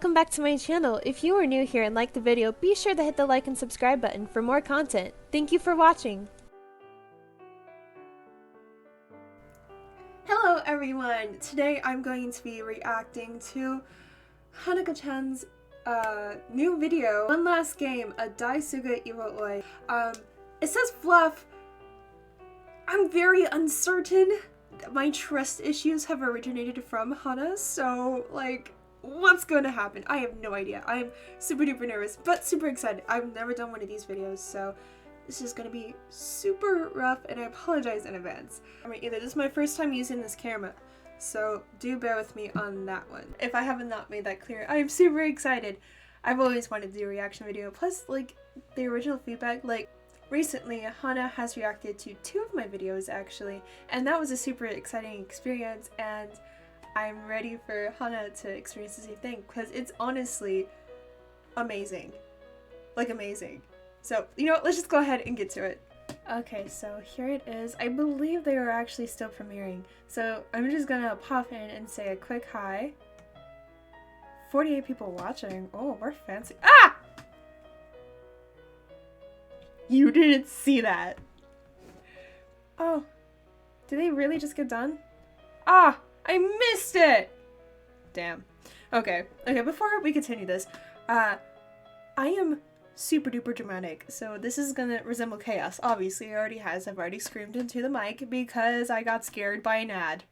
welcome back to my channel. If you are new here and like the video, be sure to hit the like and subscribe button for more content. Thank you for watching. Hello everyone! Today I'm going to be reacting to Hanaka-chan's new video, One Last Game, a DaiSugaIwaOi. It says fluff. I'm very uncertain. My trust issues have originated from Hana, so like, what's going to happen? I have no idea. I'm super duper nervous, but super excited. I've never done one of these videos, so this is going to be super rough, and I apologize in advance. I mean, either this is my first time using this camera, so do bear with me on that one. If I haven't not made that clear, I am super excited. I've always wanted to do a reaction video, plus like the original feedback, like recently Hana has reacted to 2 of my videos actually, and that was a super exciting experience, and I'm ready for Hana to experience the same thing because it's honestly amazing. Like amazing. So, you know what, let's just go ahead and get to it. Okay, so here it is. I believe they are actually still premiering, so I'm just gonna pop in and say a quick hi. 48 people watching. Oh, we're fancy. Ah! You didn't see that. Oh, did they really just get done? Ah, I missed it! Damn. Okay, before we continue this, I am super duper dramatic, so this is gonna resemble chaos. Obviously, it already has. I've already screamed into the mic because I got scared by an ad.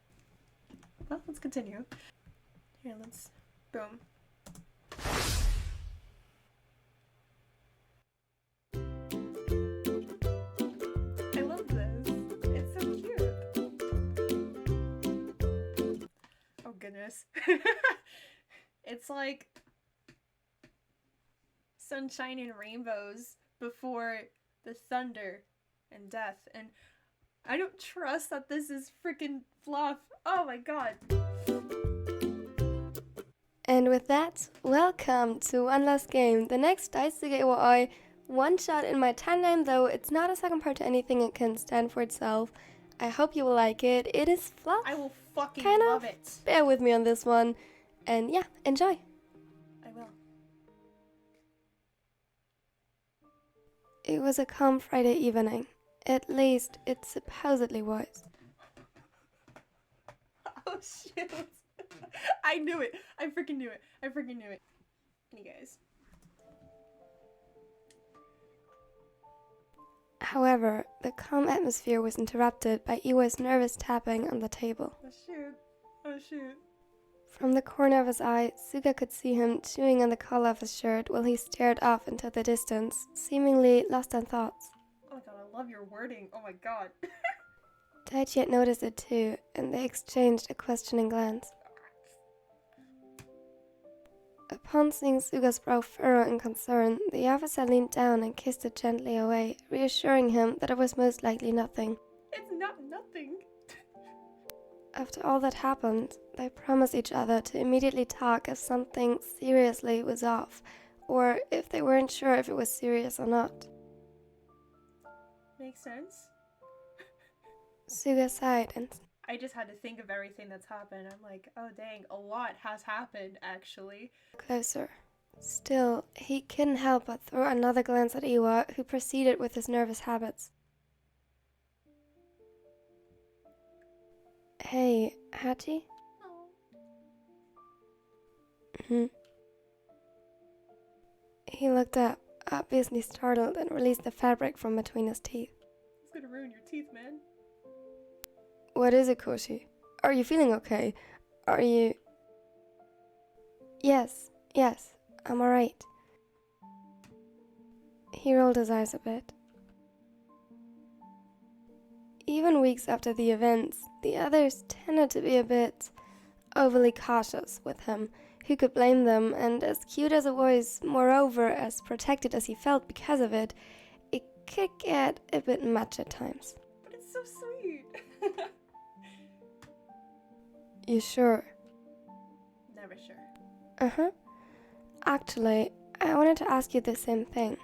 Well, let's continue. Here, let's... boom. I love this. It's so cute. Oh goodness. It's like sunshine and rainbows before the thunder and death, and I don't trust that this is freaking fluff. Oh my god. And with that, welcome to One Last Game, the next DaiSugaIwaOi one-shot in my timeline, though it's not a second part to anything, it can stand for itself. I hope you will like it. It is fluff. I will fucking kind love of. it. Bear with me on this one. And yeah, enjoy. I will. It was a calm Friday evening. At least, it supposedly was. Oh shit. I knew it. I freaking knew it. I freaking knew it. You guys. However, the calm atmosphere was interrupted by Iwa's nervous tapping on the table. Oh shoot. Oh shoot. From the corner of his eye, Suga could see him chewing on the collar of his shirt while he stared off into the distance, seemingly lost in thoughts. Oh my god, I love your wording. Oh my god. Daichi had noticed it too, and they exchanged a questioning glance. Upon seeing Suga's brow furrow in concern, the officer leaned down and kissed it gently away, reassuring him that it was most likely nothing. It's not nothing. After all that happened, they promised each other to immediately talk if something seriously was off, or if they weren't sure if it was serious or not. Makes sense. Suga sighed and I just had to think of everything that's happened. I'm like, oh dang, a lot has happened actually. closer. Still, he couldn't help but throw another glance at Iwa, who proceeded with his nervous habits. Hey, Hachi? He looked up, obviously startled, and released the fabric from between his teeth. It's gonna ruin your teeth, man. What is it, Koshi? Are you feeling okay? Are you... Yes, I'm alright. He rolled his eyes a bit. Even weeks after the events, the others tended to be a bit overly cautious with him. Who could blame them? And as cute as it was, moreover, as protected as he felt because of it, it could get a bit much at times. But it's so sweet. You sure? Never sure. Uh-huh. Actually, I wanted to ask you the same thing.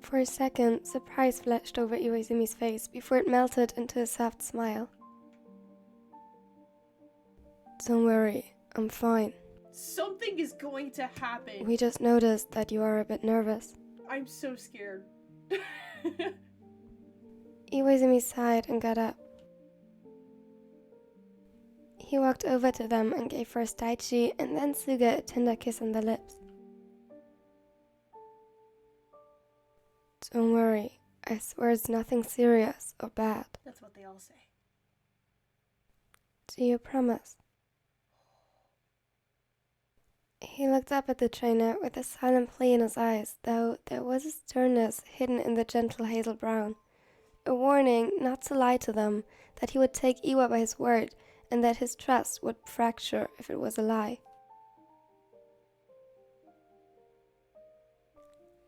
For a second, surprise flashed over Iwazumi's face before it melted into a soft smile. Don't worry, I'm fine. Something is going to happen. We just noticed that you are a bit nervous. I'm so scared. Iwaizumi sighed and got up. He walked over to them and gave first Daichi and then Suga a tender kiss on the lips. Don't worry, I swear it's nothing serious or bad. That's what they all say. Do you promise? He looked up at the trainer with a silent plea in his eyes, though there was a sternness hidden in the gentle hazel brown. A warning not to lie to them, that he would take Iwa by his word, and that his trust would fracture if it was a lie.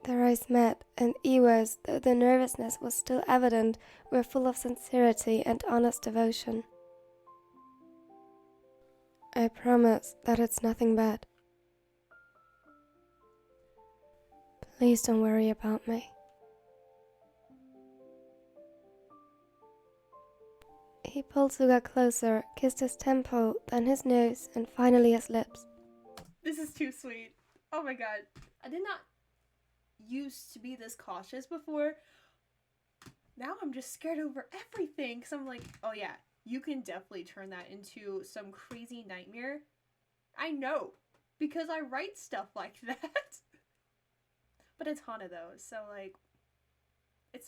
Their eyes met, and Iwa's, though the nervousness was still evident, were full of sincerity and honest devotion. I promise that it's nothing bad. Please don't worry about me. He pulled Suga closer, kissed his temple, then his nose, and finally his lips. This is too sweet. Oh my god. I did not used to be this cautious before. Now I'm just scared over everything because I'm like, oh yeah, you can definitely turn that into some crazy nightmare. I know, because I write stuff like that. But it's Hana though, so like, it's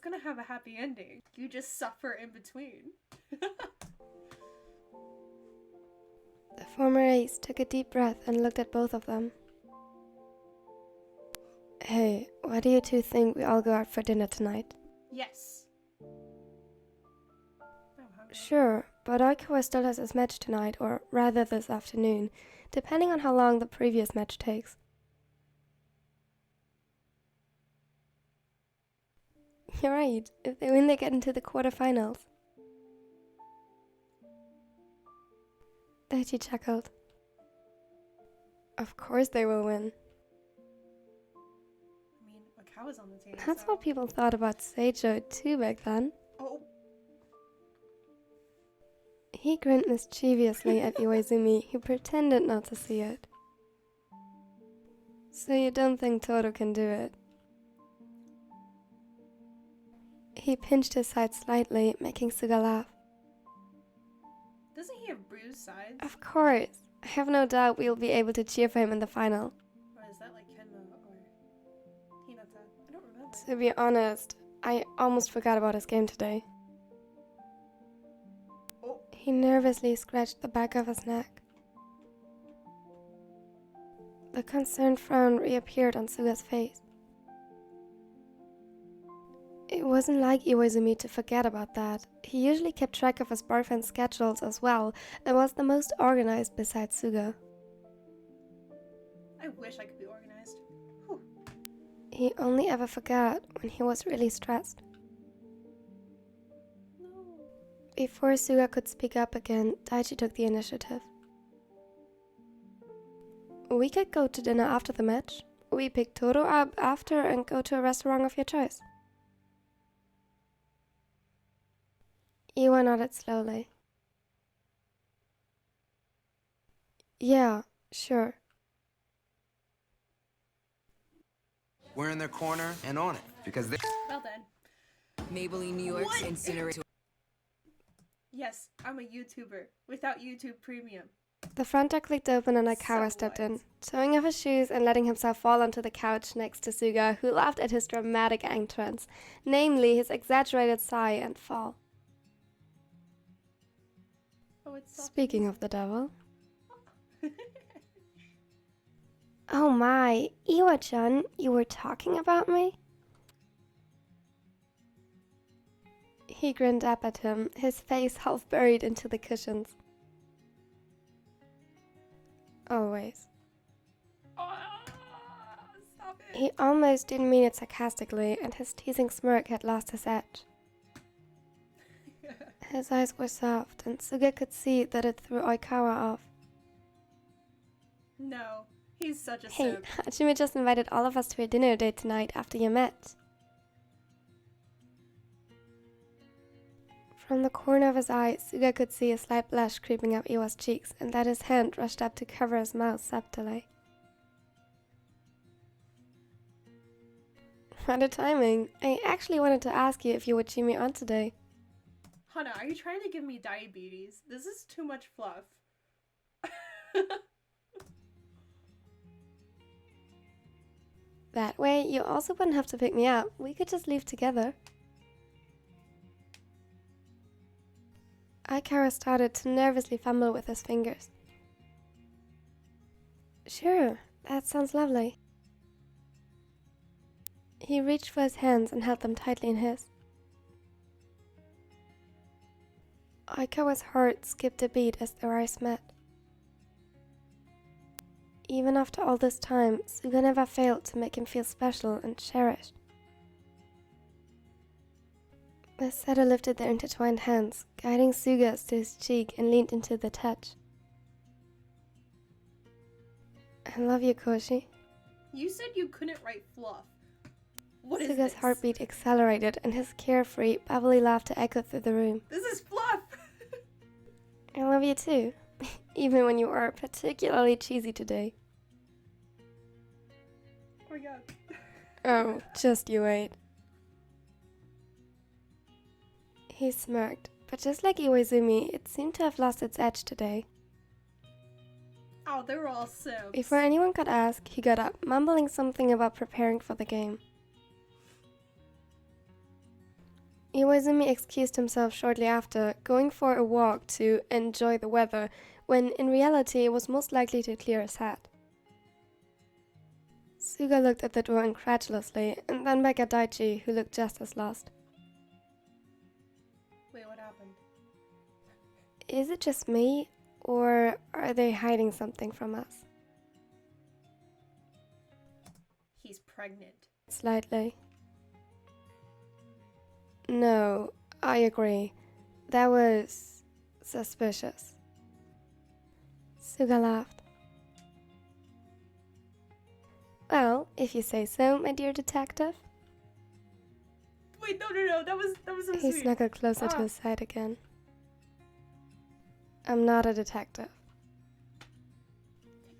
gonna have a happy ending. You just suffer in between. The former ace took a deep breath and looked at both of them. Hey, why do you two think we all go out for dinner tonight? Yes. I'm hungry. Sure, but Oikawa still has his match tonight, or rather this afternoon, depending on how long the previous match takes. You're right, if they win they get into the quarterfinals. Daichi chuckled. Of course they will win. I mean, Okawa's on the team. That's so. what people thought about Seijo too back then. Oh. He grinned mischievously at Iwaizumi, who pretended not to see it. So you don't think Toro can do it? He pinched his side slightly, making Suga laugh. Doesn't he have bruised sides? Of course. I have no doubt we'll be able to cheer for him in the final. Or is that like Kenma or Hinata? I don't remember. To be honest, I almost forgot about his game today. Oh. He nervously scratched the back of his neck. The concerned frown reappeared on Suga's face. It wasn't like Iwaizumi to forget about that. He usually kept track of his boyfriend's schedules as well, and was the most organized besides Suga. I wish I could be organized. Whew. He only ever forgot when he was really stressed. No. Before Suga could speak up again, Daichi took the initiative. We could go to dinner after the match. We pick Toro up after and go to a restaurant of your choice. Iwa nodded slowly. Yeah, sure. We're in their corner and on it because they. Well done. Maybelline New York's What? incinerator. Yes, I'm a YouTuber without YouTube Premium. The front door clicked open and Aikawa stepped in, throwing off his shoes and letting himself fall onto the couch next to Suga, who laughed at his dramatic entrance, namely his exaggerated sigh and fall. Oh, it's soft. Speaking of the devil. Oh my, Iwa-chan, you were talking about me? He grinned up at him, his face half buried into the cushions. Always. Stop it. He almost didn't mean it sarcastically, and his teasing smirk had lost his edge. His eyes were soft, and Suga could see that it threw Oikawa off. No, he's such a Hey, simp. Hajime just invited all of us to a dinner date tonight after you met. From the corner of his eye, Suga could see a slight blush creeping up Iwa's cheeks, and that his hand rushed up to cover his mouth subtly. What a timing. I actually wanted to ask you if you would cheer me on today. Hana, are you trying to give me diabetes? This is too much fluff. That way, you also wouldn't have to pick me up. We could just leave together. Aikawa started to nervously fumble with his fingers. Sure, that sounds lovely. He reached for his hands and held them tightly in his. Aikawa's heart skipped a beat as their eyes met. Even after all this time, Suga never failed to make him feel special and cherished. The setter lifted their intertwined hands, guiding Suga's to his cheek, and leaned into the touch. I love you, Koshi. You said you couldn't write fluff. What is Suga's this? heartbeat accelerated, and his carefree, bubbly laughter echoed through the room. This is fluff! I love you too, even when you are particularly cheesy today. Oh my god. Oh, just you wait. He smirked, but just like Iwaizumi, it seemed to have lost its edge today. Oh, they were all simps. Before anyone could ask, he got up, mumbling something about preparing for the game. Iwaizumi excused himself shortly after, going for a walk to enjoy the weather, when in reality it was most likely to clear his head. Suga looked at the door incredulously, and then back at Daichi, who looked just as lost. Wait, what happened? Is it just me, or are they hiding something from us? He's pregnant. Slightly. No, I agree. That was suspicious. Suga laughed. Well, if you say so, my dear detective. Wait, no, that was so He sweet. snuggled closer to his side again. I'm not a detective.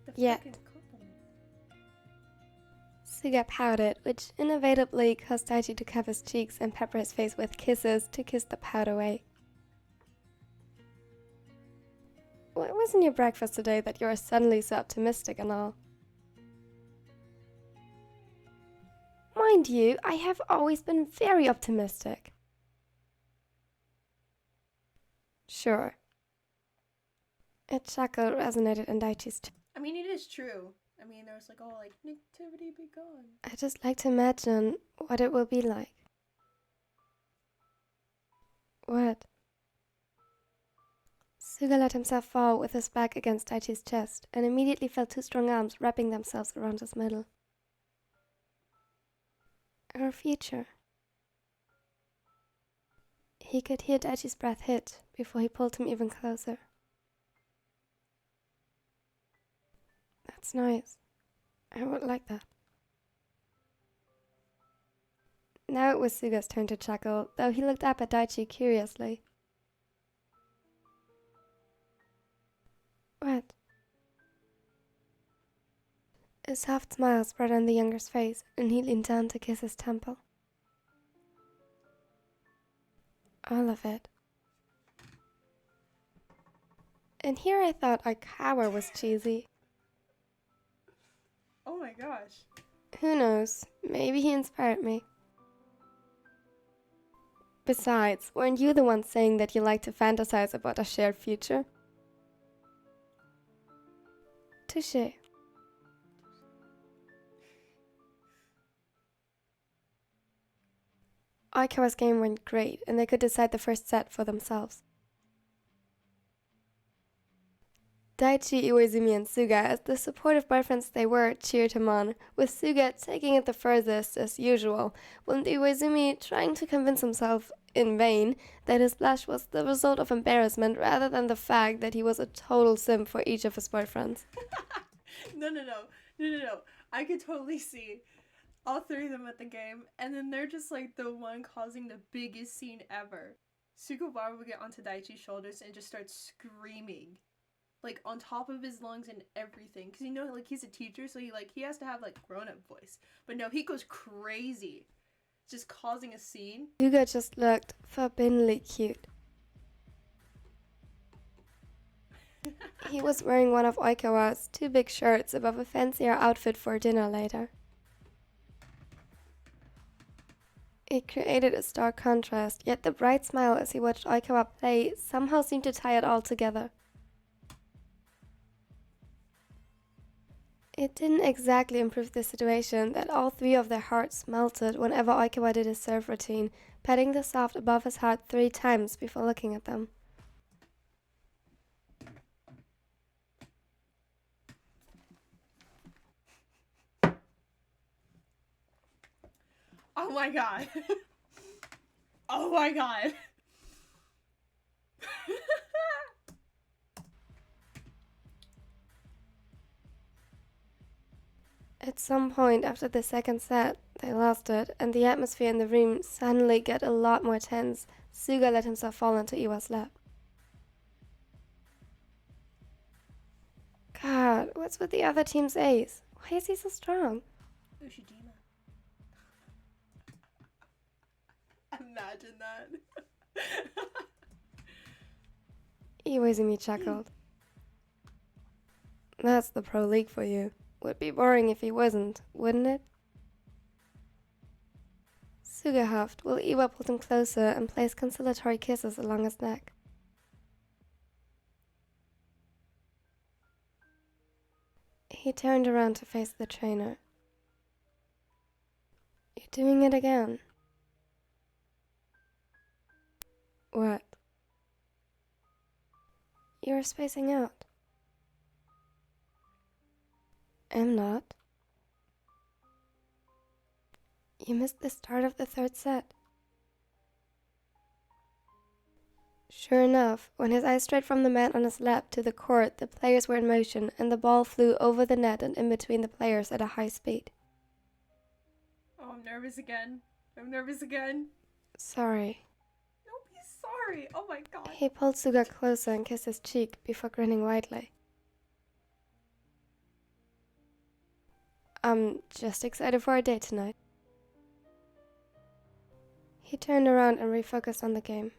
Take the Yet. fucking compliment. Suga pouted, which inevitably caused Daichi to cup his cheeks and pepper his face with kisses to kiss the pout away. What was in your breakfast today that you are suddenly so optimistic and all? Mind you, I have always been very optimistic. Sure. A chuckle resonated in Daichi's chest. I mean, it is true. I mean, there's like, oh, like, nativity be gone. I just like to imagine what it will be like. What? Suga let himself fall with his back against Daichi's chest and immediately felt two strong arms wrapping themselves around his middle. Our future. He could hear Daichi's breath hit before he pulled him even closer. That's nice. I would like that. Now it was Suga's turn to chuckle, though he looked up at Daichi curiously. What? A soft smile spread on the younger's face, and he leaned down to kiss his temple. All of it. And here I thought Aikawa was cheesy. Oh my gosh. Who knows? Maybe he inspired me. Besides, weren't you the one saying that you like to fantasize about a shared future? Touché. Aikawa's game went great, and they could decide the first set for themselves. Daichi, Iwaizumi, and Suga, as the supportive boyfriends they were, cheered him on, with Suga taking it the furthest as usual, while Iwaizumi trying to convince himself, in vain, that his blush was the result of embarrassment rather than the fact that he was a total simp for each of his boyfriends. No. I could totally see all three of them at the game, and then they're just like the one causing the biggest scene ever. Sugawawa would get onto Daichi's shoulders and just start screaming. Like, on top of his lungs and everything. Because, you know, like, he's a teacher, so he has to have, like, grown-up voice. But no, he goes crazy. Just causing a scene. Suga just looked forbiddenly cute. He was wearing one of Oikawa's 2 big shirts above a fancier outfit for dinner later. It created a stark contrast, yet the bright smile as he watched Oikawa play somehow seemed to tie it all together. It didn't exactly improve the situation that all 3 of their hearts melted whenever Oikawa did his serve routine, patting the soft above his heart 3 times before looking at them. Oh my god. Oh my god. At some point after the second set, they lost it, and the atmosphere in the room suddenly got a lot more tense. Suga let himself fall into Iwa's lap. God, what's with the other team's ace? Why is he so strong? Ushijima. Imagine that. Iwaizumi chuckled. That's the pro league for you. Would be boring if he wasn't, wouldn't it? Suga huffed while Iwa pulled him closer and placed conciliatory kisses along his neck. He turned around to face the trainer. You're doing it again. What? You're spacing out. I'm not. You missed the start of the third set. Sure enough, when his eyes strayed from the man on his lap to the court, the players were in motion and the ball flew over the net and in between the players at a high speed. Oh, I'm nervous again. I'm nervous again. Sorry. Don't be sorry. Oh my god. He pulled Suga closer and kissed his cheek before grinning widely. I'm just excited for our date tonight. He turned around and refocused on the game.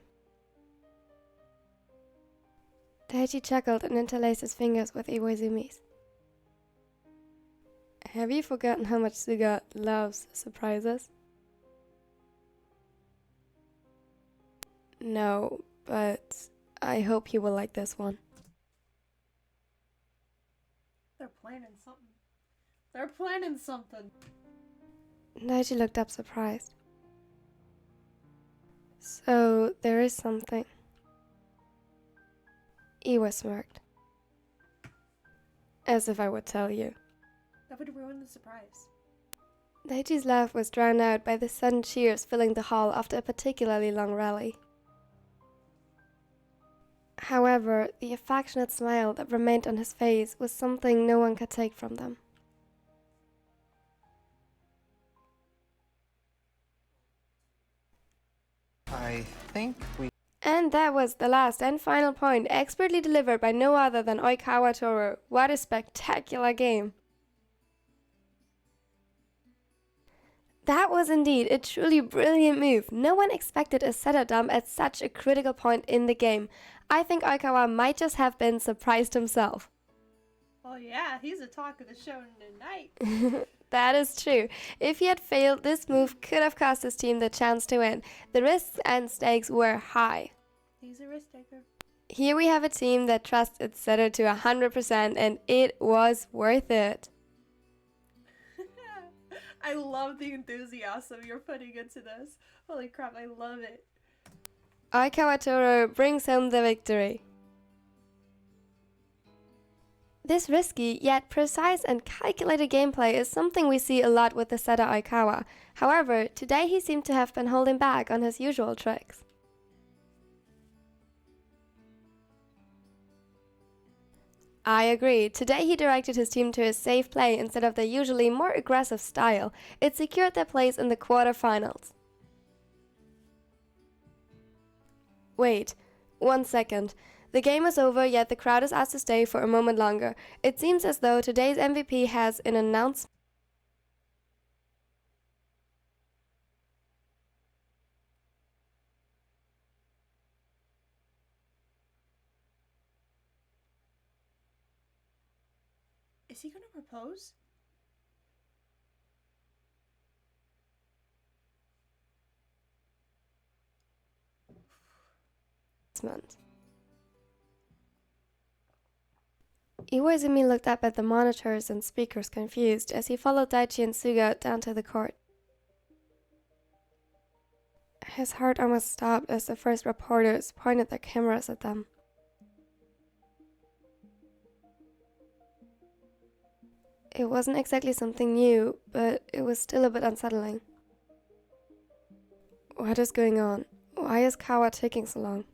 Daichi chuckled and interlaced his fingers with Iwaizumi's. Have you forgotten how much Suga loves surprises? No, but I hope you will like this one. They're planning something. They're planning something. Daichi looked up surprised. So, there is something. Iwa smirked. As if I would tell you. That would ruin the surprise. Daichi's laugh was drowned out by the sudden cheers filling the hall after a particularly long rally. However, the affectionate smile that remained on his face was something no one could take from them. I think we... And that was the last and final point, expertly delivered by no other than Oikawa Toro. What a spectacular game! That was indeed a truly brilliant move. No one expected a setter dump at such a critical point in the game. I think Oikawa might just have been surprised himself. Oh yeah, he's the talk of the show tonight. That is true. If he had failed, this move could have cost his team the chance to win. The risks and stakes were high. He's a risk taker. Here we have a team that trusts its setter to 100%, and it was worth it. I love the enthusiasm you're putting into this. Holy crap, I love it. Oikawa Toro brings home the victory. This risky, yet precise and calculated gameplay is something we see a lot with the setter Oikawa. However, today he seemed to have been holding back on his usual tricks. I agree. Today he directed his team to a safe play instead of their usually more aggressive style. It secured their place in the quarterfinals. Wait, 1 second. The game is over, yet the crowd is asked to stay for a moment longer. It seems as though today's MVP has an announcement. Is he gonna propose? Iwaizumi looked up at the monitors and speakers confused as he followed Daichi and Suga down to the court. His heart almost stopped as the first reporters pointed their cameras at them. It wasn't exactly something new, but it was still a bit unsettling. What is going on? Why is Kawa taking so long?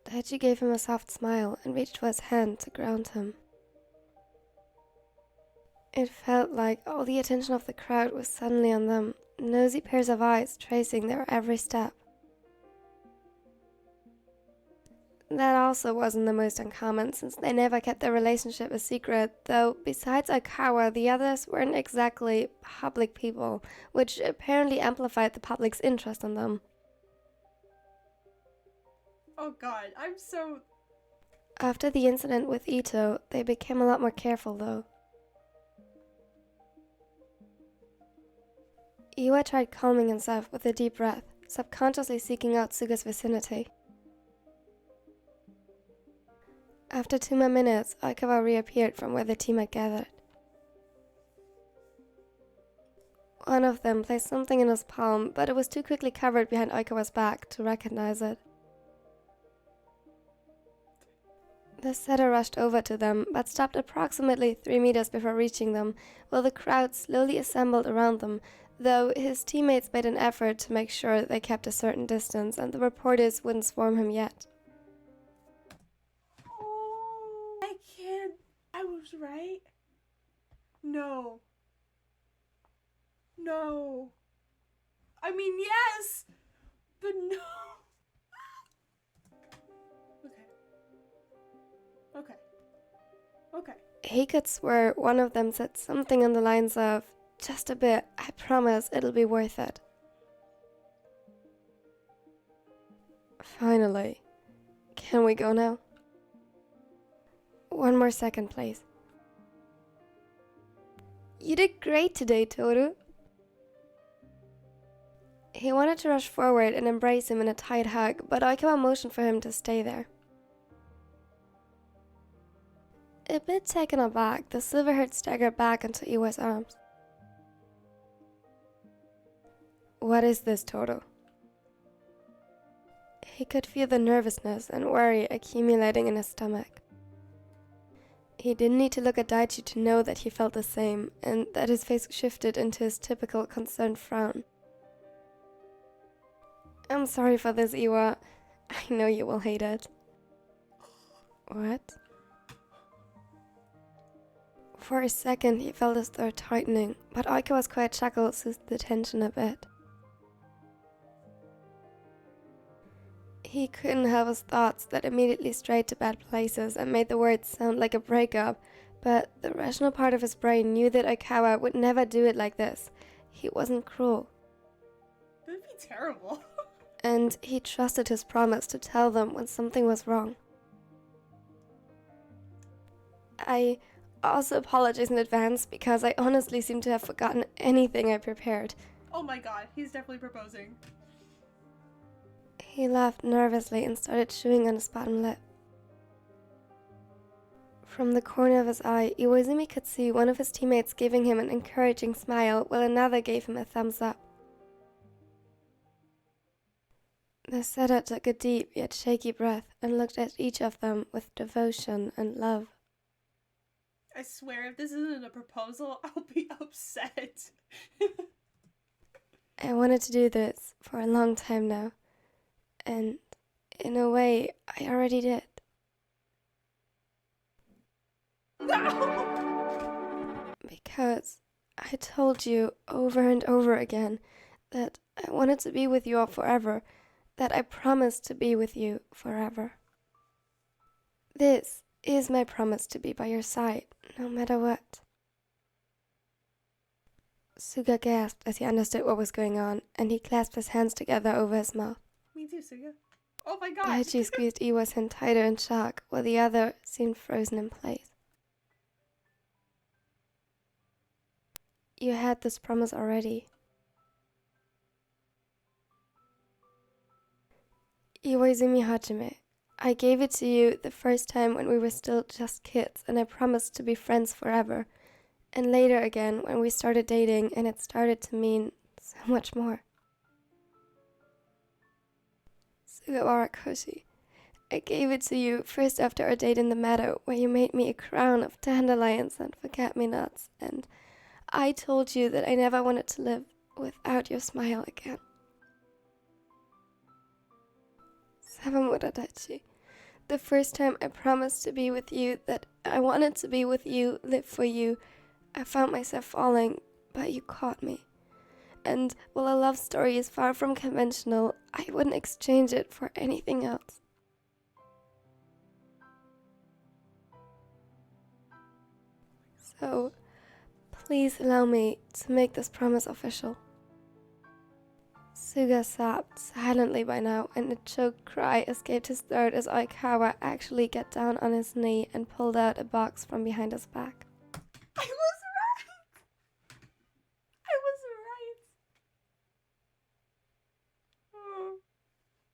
Daichi gave him a soft smile and reached for his hand to ground him. It felt like all the attention of the crowd was suddenly on them, nosy pairs of eyes tracing their every step. That also wasn't the most uncommon, since they never kept their relationship a secret, though besides Aikawa, the others weren't exactly public people, which apparently amplified the public's interest in them. Oh god, I'm so... After the incident with Ito, they became a lot more careful though. Iwa tried calming himself with a deep breath, subconsciously seeking out Suga's vicinity. After 2 more minutes, Aikawa reappeared from where the team had gathered. One of them placed something in his palm, but it was too quickly covered behind Aikawa's back to recognize it. The setter rushed over to them, but stopped approximately 3 meters before reaching them, while the crowd slowly assembled around them, though his teammates made an effort to make sure they kept a certain distance and the reporters wouldn't swarm him yet. Oh, I can't... I was right. No. No. I mean, yes! But no. Okay. Okay. He could swear one of them said something on the lines of, "Just a bit, I promise it'll be worth it." Finally. Can we go now? 1 more second, please. You did great today, Toru. He wanted to rush forward and embrace him in a tight hug, but Aikawa motioned for him to stay there. A bit taken aback, the silver-haired staggered back into Iwa's arms. What is this, Toru? He could feel the nervousness and worry accumulating in his stomach. He didn't need to look at Daichi to know that he felt the same, and that his face shifted into his typical concerned frown. I'm sorry for this, Iwa. I know you will hate it. What? For a second, he felt his throat tightening, but Aikawa's quiet chuckle soothed the tension a bit. He couldn't help his thoughts that immediately strayed to bad places and made the words sound like a breakup, but the rational part of his brain knew that Aikawa would never do it like this. He wasn't cruel. That'd be terrible. And he trusted his promise to tell them when something was wrong. I also apologize in advance because I honestly seem to have forgotten anything I prepared. Oh my god, he's definitely proposing. He laughed nervously and started chewing on his bottom lip. From the corner of his eye, Iwaizumi could see one of his teammates giving him an encouraging smile while another gave him a thumbs up. The setter took a deep yet shaky breath and looked at each of them with devotion and love. I swear, if this isn't a proposal, I'll be upset. I wanted to do this for a long time now, and in a way, I already did. No! Because I told you over and over again that I wanted to be with you all forever, that I promised to be with you forever. This is my promise to be by your side, no matter what. Suga gasped as he understood what was going on, and he clasped his hands together over his mouth. Me too, Suga. Oh my god. Daichi squeezed Iwa's hand tighter in shock, while the other seemed frozen in place. You had this promise already. Iwaizumi Hajime, I gave it to you the first time when we were still just kids, and I promised to be friends forever. And later again, when we started dating, and it started to mean so much more. Sugawara Koshi, I gave it to you first after our date in the meadow, where you made me a crown of dandelions and forget-me-nots, and I told you that I never wanted to live without your smile again. Sawamura Daichi, the first time I promised to be with you, that I wanted to be with you, live for you, I found myself falling, but you caught me. And while a love story is far from conventional, I wouldn't exchange it for anything else. So, please allow me to make this promise official. Suga sobbed silently by now, and a choked cry escaped his throat as Oikawa actually got down on his knee and pulled out a box from behind his back. I was right. I was right.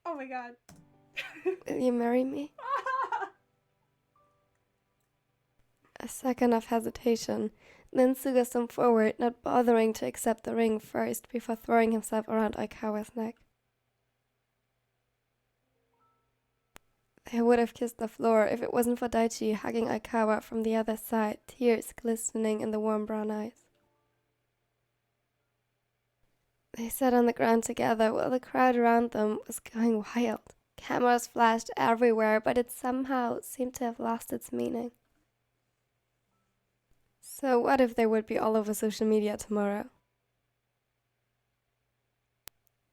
Oh my god. Will you marry me? A second of hesitation. Then Suga stumped forward, not bothering to accept the ring first before throwing himself around Oikawa's neck. They would have kissed the floor if it wasn't for Daichi hugging Oikawa from the other side, tears glistening in the warm brown eyes. They sat on the ground together while the crowd around them was going wild. Cameras flashed everywhere, but it somehow seemed to have lost its meaning. So what if they would be all over social media tomorrow?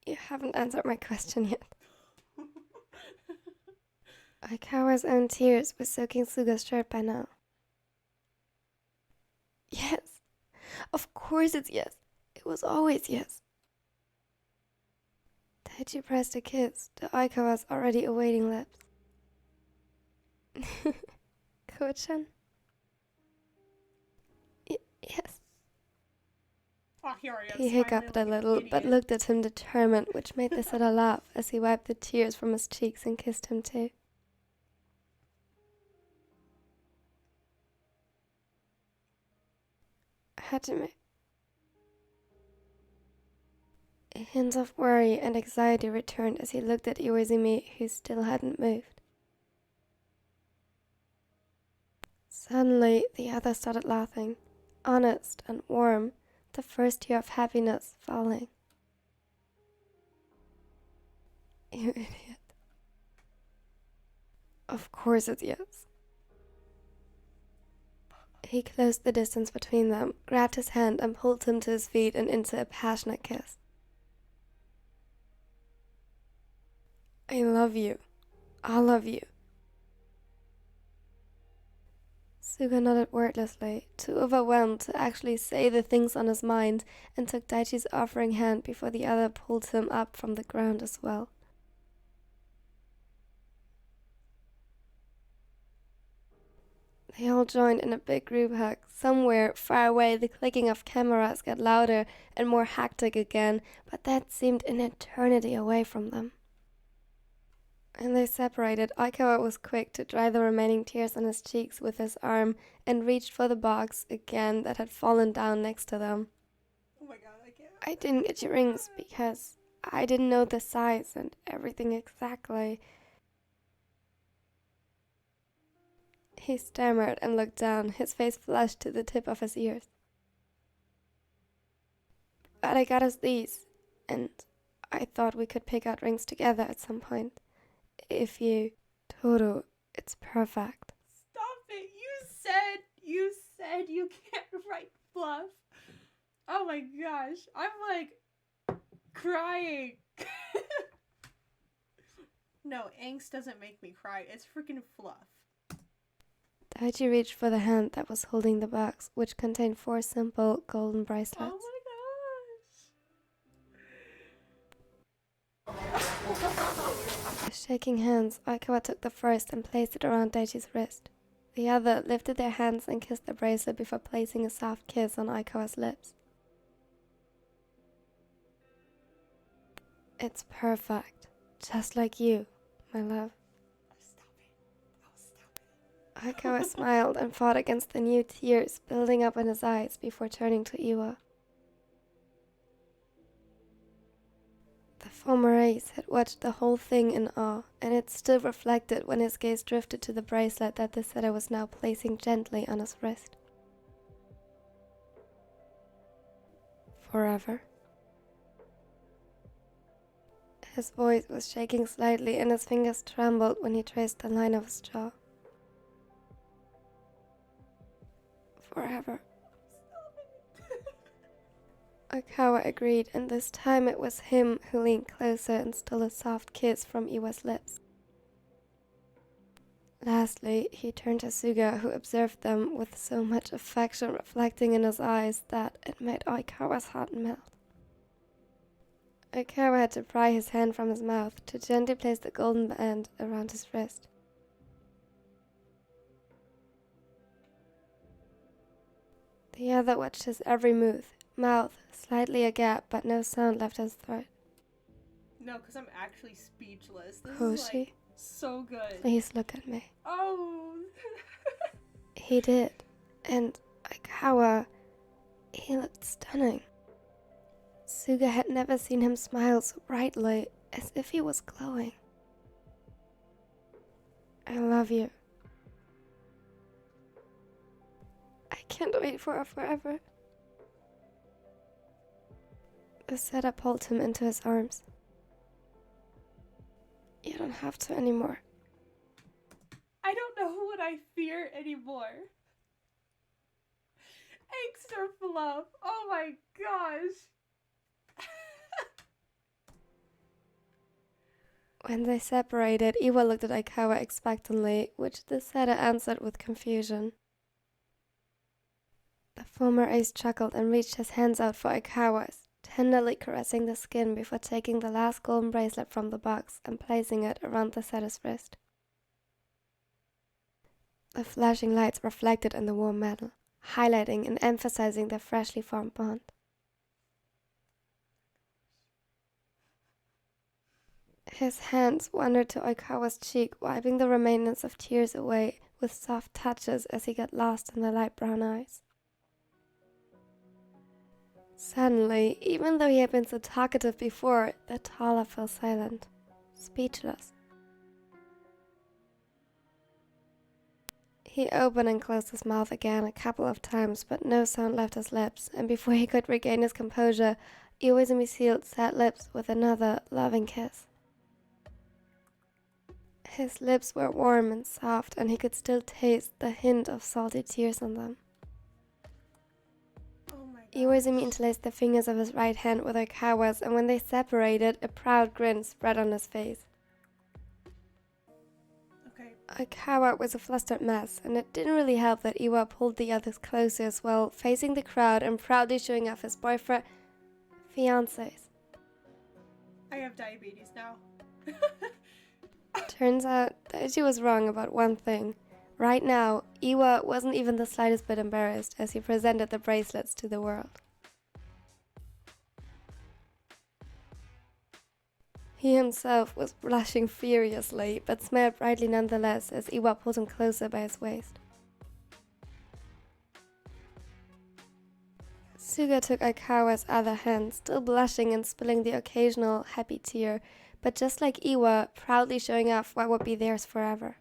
You haven't answered my question yet. Oikawa's own tears were soaking Suga's shirt by now. Yes. Of course it's yes. It was always yes. Daichi pressed a kiss to Oikawa's already awaiting lips. Ko-chan? Yes. Oh, here I am, He hiccuped a little, but looked at him determined, which made the setter laugh as he wiped the tears from his cheeks and kissed him too. Hajime. A hint of worry and anxiety returned as he looked at Iwaizumi, who still hadn't moved. Suddenly, the other started laughing, honest and warm, the first tear of happiness falling. You idiot. Of course it's yes. He closed the distance between them, grabbed his hand and pulled him to his feet and into a passionate kiss. I love you. All of you. Suga nodded wordlessly, too overwhelmed to actually say the things on his mind, and took Daichi's offering hand before the other pulled him up from the ground as well. They all joined in a big group hug. Somewhere far away, the clicking of cameras got louder and more hectic again, but that seemed an eternity away from them. And they separated. Oikawa was quick to dry the remaining tears on his cheeks with his arm and reached for the box again that had fallen down next to them. Oh my god, I can't. I didn't get your rings because I didn't know the size and everything exactly. He stammered and looked down, his face flushed to the tip of his ears. But I got us these, and I thought we could pick out rings together at some point. If you... Toru, it's perfect. Stop it. You said you can't write fluff. Oh my gosh. I'm like crying. No, angst doesn't make me cry. It's freaking fluff. Daichi reached for the hand that was holding the box, which contained 4 simple golden bracelets. Oh With shaking hands, Aikawa took the first and placed it around Daichi's wrist. The other lifted their hands and kissed the bracelet before placing a soft kiss on Aikawa's lips. It's perfect. Just like you, my love. Stop it. Oh, stop it. Aikawa smiled and fought against the new tears building up in his eyes before turning to Iwa. The former ace had watched the whole thing in awe, and it still reflected when his gaze drifted to the bracelet that the setter was now placing gently on his wrist. Forever. His voice was shaking slightly and his fingers trembled when he traced the line of his jaw. Forever. Aikawa agreed, and this time it was him who leaned closer and stole a soft kiss from Iwa's lips. Lastly, he turned to Suga, who observed them with so much affection reflecting in his eyes that it made Aikawa's heart melt. Aikawa had to pry his hand from his mouth to gently place the golden band around his wrist. The other watched his every move, mouth slightly agape, but no sound left his throat. No, because I'm actually speechless. This is Koshi, like so good. please look at me. Oh. He did, and Aikawa, he looked stunning. Suga had never seen him smile so brightly, as if he was glowing. I love you. I can't wait for forever. The setter pulled him into his arms. You don't have to anymore. I don't know what I fear anymore. Angst or fluff. Oh my gosh. When they separated, Iwa looked at Aikawa expectantly, which the setter answered with confusion. The former ace chuckled and reached his hands out for Aikawa's, tenderly caressing the skin before taking the last golden bracelet from the box and placing it around the setter's wrist. The flashing lights reflected in the warm metal, highlighting and emphasizing their freshly formed bond. His hands wandered to Aikawa's cheek, wiping the remains of tears away with soft touches as he got lost in the light brown eyes. Suddenly, even though he had been so talkative before, the taller fell silent, speechless. He opened and closed his mouth again a couple of times, but no sound left his lips, and before he could regain his composure, Iwaizumi sealed sad lips with another loving kiss. His lips were warm and soft, and he could still taste the hint of salty tears on them. Oh my god. Iwaizumi interlaced the fingers of his right hand with Aikawa's, and when they separated, a proud grin spread on his face. Okay. Aikawa was a flustered mess, and it didn't really help that Iwa pulled the others closer as well, facing the crowd and proudly showing off his fiancés. I have diabetes now. Turns out that she was wrong about one thing. Right now, Iwa wasn't even the slightest bit embarrassed as he presented the bracelets to the world. He himself was blushing furiously, but smiled brightly nonetheless as Iwa pulled him closer by his waist. Suga took Aikawa's other hand, still blushing and spilling the occasional happy tear, but just like Iwa, proudly showing off what would be theirs forever.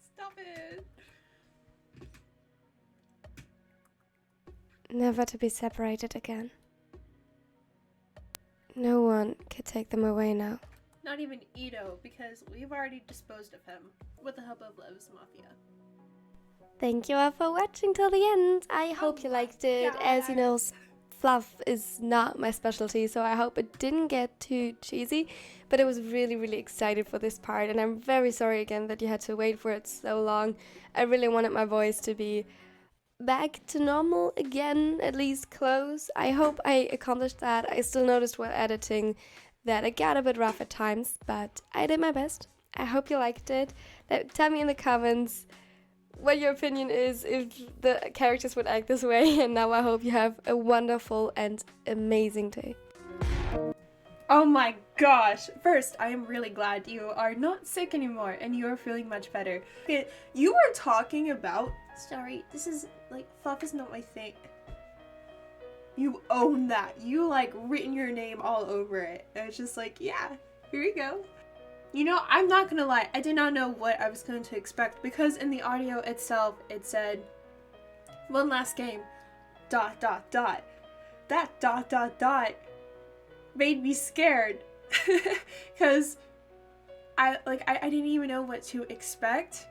Stop it. Never to be separated again. No one could take them away now. Not even Ito, because we've already disposed of him with the help of Love's Mafia. Thank you all for watching till the end. I hope you liked it. As you know, fluff is not my specialty, so I hope it didn't get too cheesy, but I was really, really excited for this part, and I'm very sorry again that you had to wait for it so long. I really wanted my voice to be back to normal again, at least close. I hope I accomplished that. I still noticed while editing that it got a bit rough at times, but I did my best. I hope you liked it. Tell me in the comments what your opinion is if the characters would act this way, and now I hope you have a wonderful and amazing day. Oh my gosh! First, I am really glad you are not sick anymore and you are feeling much better. Okay, you were talking about... Sorry, this is, like, fluff is not my thing. You own that. You, like, written your name all over it. And it's just like, yeah, here you go. You know, I'm not gonna lie, I did not know what I was going to expect because in the audio itself, it said, one last game, ... That ... made me scared because I didn't even know what to expect,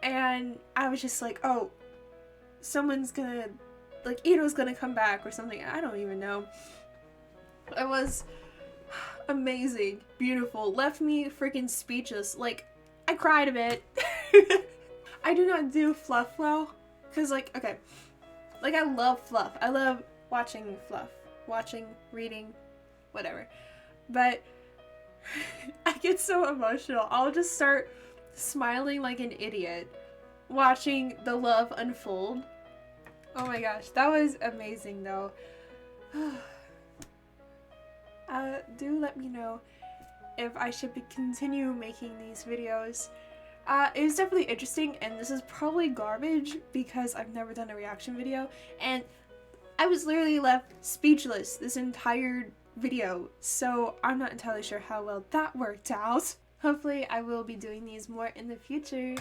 and I was just like, oh, someone's gonna, like, Ito's gonna come back or something. I don't even know. It was amazing, beautiful, left me freaking speechless. Like, I cried a bit. I do not do fluff well because, like, okay, like, I love fluff. I love watching fluff, reading, whatever, but I get so emotional. I'll just start smiling like an idiot watching the love unfold. Oh my gosh, that was amazing though. Do let me know if I should continue making these videos. It was definitely interesting, and this is probably garbage because I've never done a reaction video, and I was literally left speechless this entire video, so I'm not entirely sure how well that worked out. Hopefully I will be doing these more in the future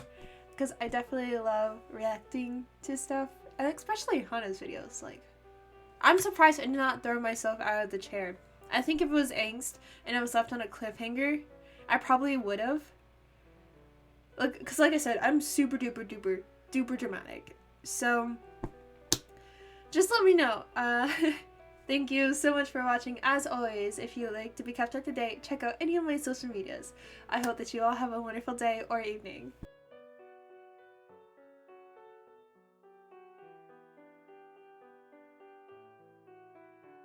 because I definitely love reacting to stuff, and especially Hana's videos. Like, I'm surprised I did not throw myself out of the chair. I think if it was angst and I was left on a cliffhanger, I probably would have. Like, because like I said, I'm super duper dramatic. So just let me know. Thank you so much for watching. As always, if you like to be kept up to date, check out any of my social medias. I hope that you all have a wonderful day or evening.